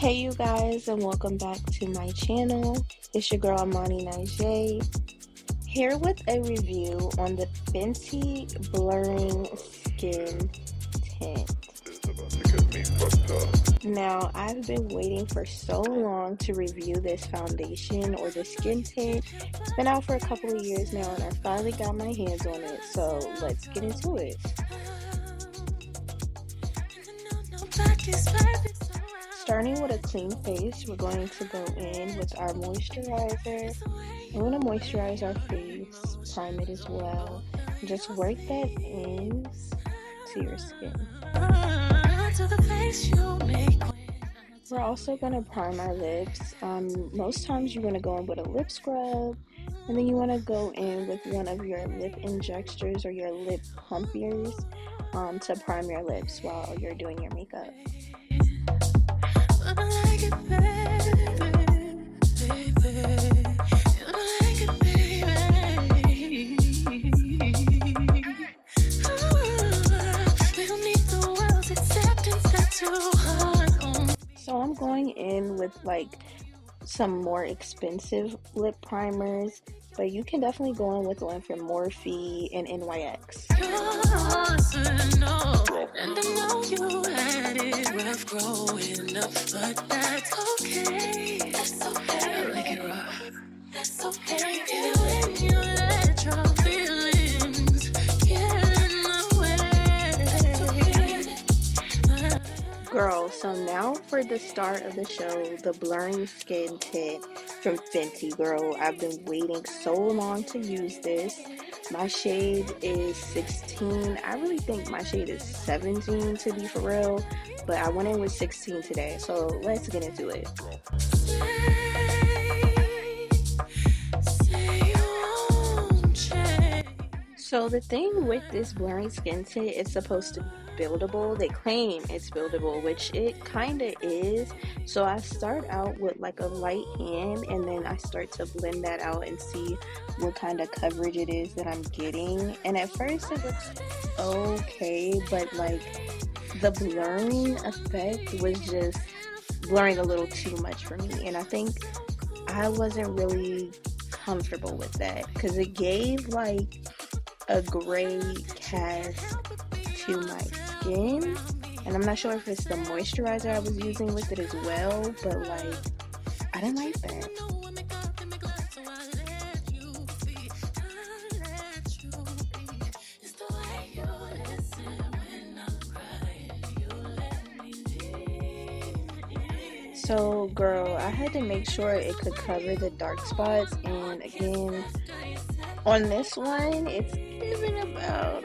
Hey you guys, and welcome back to my channel. It's your girl Imani Nijah here with a review on the Fenty Blurring Skin Tint. Now, I've been waiting for so long to review this foundation or the skin tint. It's been out for a couple of years now and I finally got my hands on it, so let's get into it. Starting with a clean face, we're going to go in with our moisturizer. We're going to moisturize our face, prime it as well. Just work that in to your skin. We're also going to prime our lips. Most times you're going to go in with a lip scrub, and then you want to go in with one of your lip injectors or your lip pumpers to prime your lips while you're doing your makeup. So I'm going in with like some more expensive lip primers, but you can definitely go in with one from Morphe and NYX. And I know you had it rough growing up, but that's okay. That's okay. I like it rough. That's okay. Even when you let your feelings get in the way. That's okay. Girl, so now for the start of the show, the blurring skin tint from Fenty. Girl, I've been waiting so long to use this. My shade is 16. I really think my shade is 17 to be for real, but I went in with 16 today, so let's get into it. So the thing with this blurring skin tint, it's supposed to be buildable. They claim it's buildable, which it kind of is. So I start out with like a light hand, and then I start to blend that out and see what kind of coverage it is that I'm getting. And at first it looks okay, but like the blurring effect was just blurring a little too much for me. And I think I wasn't really comfortable with that because it gave like a gray cast to my skin, and I'm not sure if it's the moisturizer I was using with it as well, but like I didn't like that. So girl, I had to make sure it could cover the dark spots, and again on this one it's giving about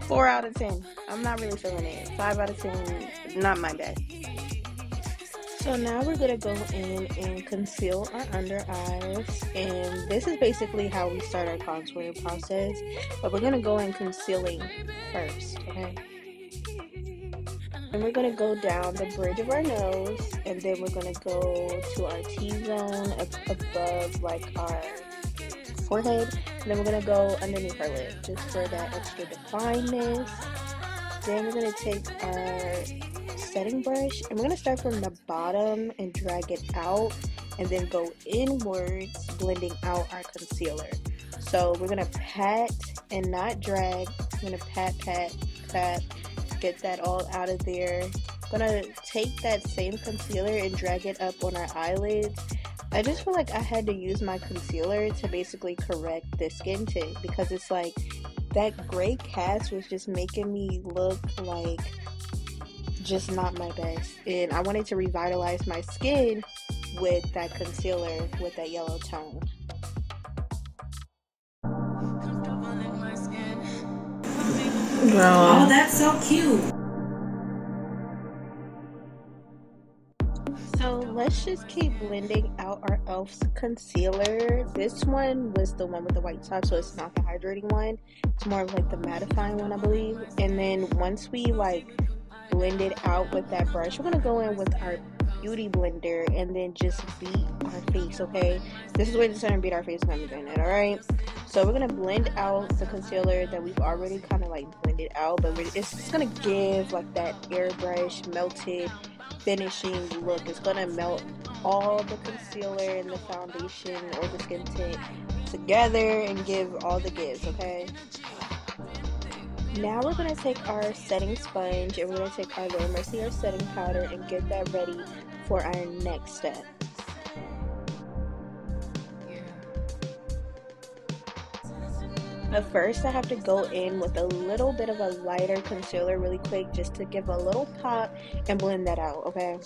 4 out of 10. I'm not really feeling it. 5 out of 10, not my best. So now we're gonna go in and conceal our under eyes, and this is basically how we start our contouring process, but we're gonna go in concealing first, okay? And we're gonna go down the bridge of our nose, and then we're gonna go to our T-zone above like our forehead, and then we're gonna go underneath our lip just for that extra definedness. Then we're gonna take our setting brush, and we're gonna start from the bottom and drag it out, and then go inwards, blending out our concealer. So we're gonna pat and not drag. We're gonna pat, get that all out of there. I'm gonna take that same concealer and drag it up on our eyelids. I just feel like I had to use my concealer to basically correct the skin tint, because it's like that gray cast was just making me look like just not my best, and I wanted to revitalize my skin with that concealer with that yellow tone. Girl. Oh, that's so cute. So let's just keep blending out our e.l.f.'s concealer. This one was the one with the white top, so it's not the hydrating one. It's more of like the mattifying one, I believe. And then once we like blend it out with that brush, we're gonna go in with our beauty blender and then just beat our face, okay? This is where the center beat our face when I'm doing it, alright? So we're gonna blend out the concealer that we've already kind of like blended out, but it's just gonna give like that airbrush melted finishing look. It's gonna melt all the concealer and the foundation or the skin tint together and give all the gives, okay? Now we're going to take our setting sponge and we're going to take our Laura Mercier setting powder and get that ready for our next step. But first I have to go in with a little bit of a lighter concealer really quick just to give a little pop and blend that out, okay?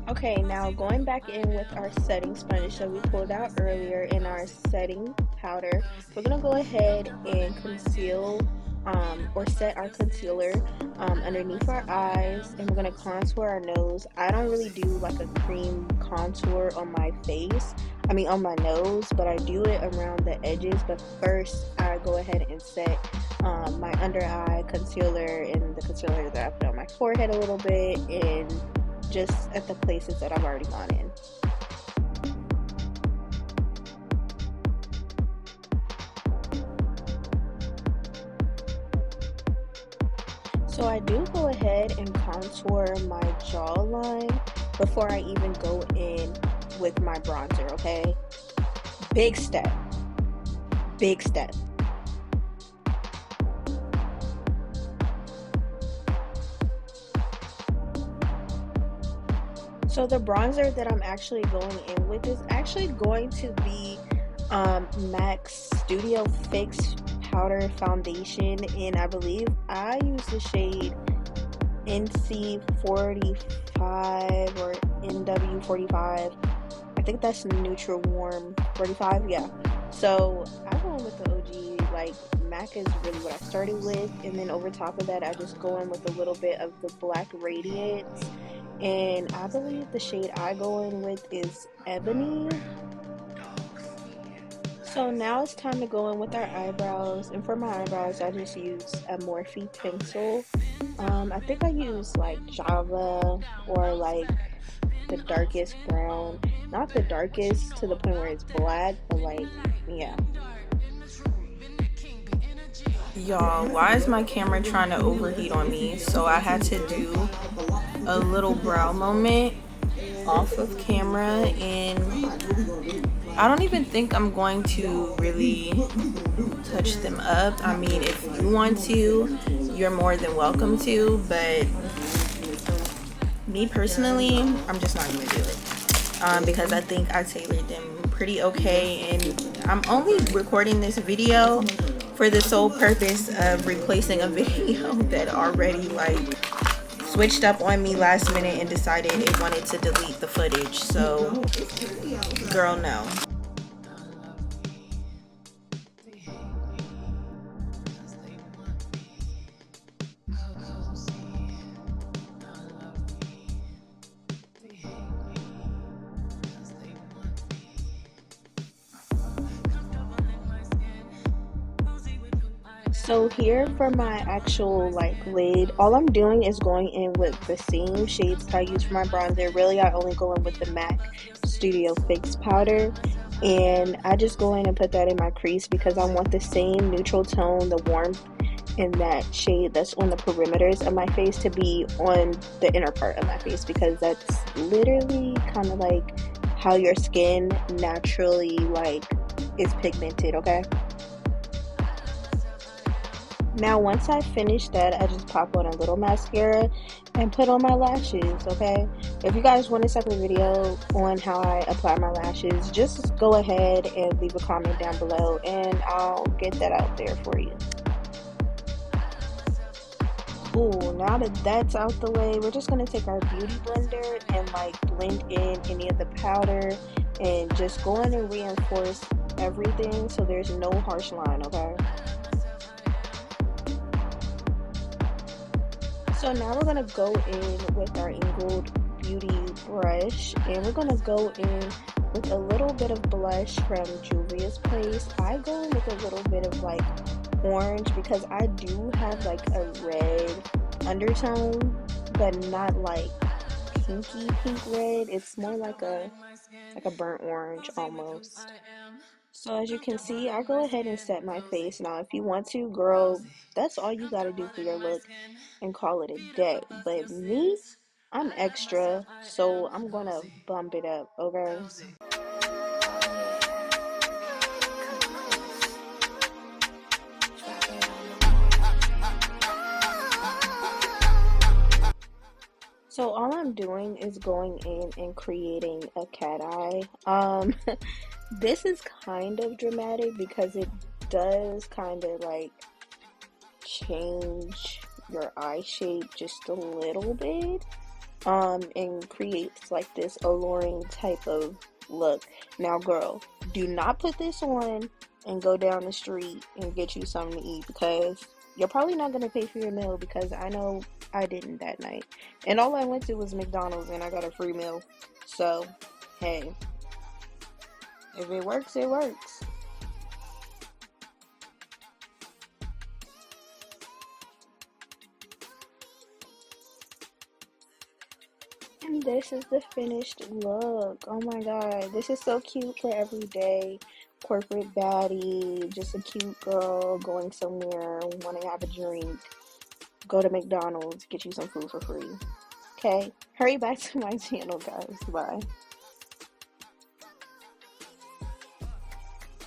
Okay, now going back in with our setting sponge that we pulled out earlier in our setting powder, we're going to go ahead and conceal or set our concealer underneath our eyes, and we're going to contour our nose. I don't really do like a cream contour on my face, on my nose, but I do it around the edges. But first I go ahead and set my under eye concealer and the concealer that I put on my forehead a little bit, and just at the places that I've already gone in. So I do go ahead and contour my jawline before I even go in with my bronzer, okay? Big step. Big step. So the bronzer that I'm actually going in with is actually going to be MAC's Studio Fix Powder Foundation, and I believe I use the shade NC45 or NW45. I think that's Neutral Warm 45, yeah. So I go in with the OG, like MAC is really what I started with, and then over top of that I just go in with a little bit of the Black Radiance. And I believe the shade I go in with is Ebony. So now it's time to go in with our eyebrows. And for my eyebrows, I just use a Morphe pencil. I think I use like Java or like the darkest brown. Not the darkest to the point where it's black, but like, yeah. Y'all, why is my camera trying to overheat on me? So I had to do a little brow moment off of camera, and I don't even think I'm going to really touch them up. I mean, if you want to, you're more than welcome to, but me personally, I'm just not going to do it because I think I tailored them pretty okay, and I'm only recording this video for the sole purpose of replacing a video that already like switched up on me last minute and decided it wanted to delete the footage. So girl, no. So here for my actual like lid, all I'm doing is going in with the same shades that I use for my bronzer. Really, I only go in with the MAC Studio Fix powder, and I just go in and put that in my crease because I want the same neutral tone, the warmth in that shade that's on the perimeters of my face to be on the inner part of my face, because that's literally kind of like how your skin naturally like is pigmented, okay? Now once I finish that, I just pop on a little mascara and put on my lashes, okay? If you guys want a separate video on how I apply my lashes, just go ahead and leave a comment down below and I'll get that out there for you. Ooh, now that that's out the way, we're just going to take our beauty blender and like blend in any of the powder and just go in and reinforce everything so there's no harsh line, okay? So now we're going to go in with our Ingold Beauty brush, and we're going to go in with a little bit of blush from Juvia's Place. I go in with a little bit of like orange because I do have like a red undertone, but not like pinky pink red. It's more like a burnt orange almost. So as you can see, I go ahead and set my face. Now, if you want to, girl, that's all you got to do for your look and call it a day. But me, I'm extra, so I'm gonna bump it up, okay? So all I'm doing is going in and creating a cat eye. This is kind of dramatic because it does kind of like change your eye shape just a little bit, and creates like this alluring type of look. Now, girl, do not put this on and go down the street and get you something to eat because you're probably not going to pay for your meal, because I know I didn't that night. And all I went to was McDonald's and I got a free meal. So, hey, if it works, it works. And this is the finished look. Oh my god, this is so cute for everyday corporate baddie, just a cute girl going somewhere, want to have a drink, go to McDonald's, get you some food for free. Okay, hurry back to my channel, guys. Bye.